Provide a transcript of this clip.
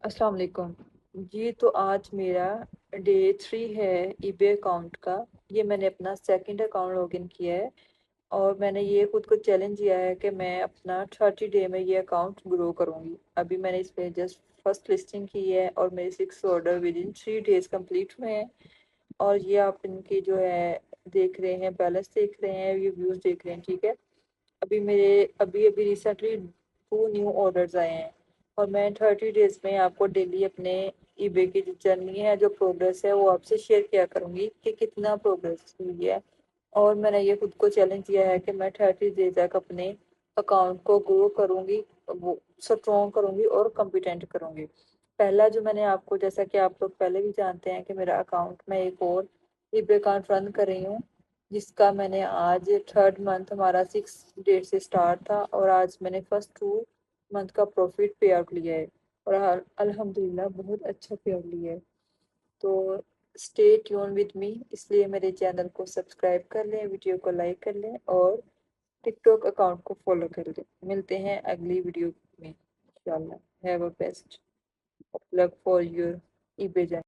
अस्सलाम वालेकुम जी। तो आज मेरा डे 3 है ईबे अकाउंट का। ये मैंने अपना सेकंड अकाउंट लॉगिन किया है और मैंने ये खुद को चैलेंज दिया है कि मैं अपना 30 डे में ये अकाउंट ग्रो करूँगी। अभी मैंने इस पे जस्ट फर्स्ट लिस्टिंग की है और मेरे 6 order with in 3 days complete हुए हैं। और ये आप इनकी जो है देख रहे हैं, बैलेंस देख रहे हैं, ये व्यूज़ देख रहे हैं, ठीक है। अभी अभी रिसेंटली 2 न्यू ऑर्डर्स आए हैं और मैं 30 डेज में आपको डेली अपने ईबे की जो जर्नी है, जो प्रोग्रेस है, वो आपसे शेयर किया करूँगी कि कितना प्रोग्रेस हुई है। और मैंने ये खुद को चैलेंज दिया है कि मैं 30 डेज तक अपने अकाउंट को ग्रो करूँगी, वो स्ट्रॉन्ग करूँगी और कॉम्पिटेंट करूँगी। पहला जो मैंने आपको, जैसा कि आप लोग पहले भी जानते हैं कि मेरा अकाउंट, मैं एक और ईबे अकाउंट रन कर रही हूँ, जिसका मैंने आज थर्ड मंथ, हमारा 6 डेट से स्टार्ट था और आज मैंने फर्स्ट 2 मंथ का प्रॉफिट पे आउट लिया है और अल्हम्दुलिल्लाह बहुत अच्छा पे आउट लिया है। तो स्टे ट्यून विद मी, इसलिए मेरे चैनल को सब्सक्राइब कर लें, वीडियो को लाइक कर लें और टिकटॉक अकाउंट को फॉलो कर लें। मिलते हैं अगली वीडियो में इंशाल्लाह। Have a best luck for your eBay journey.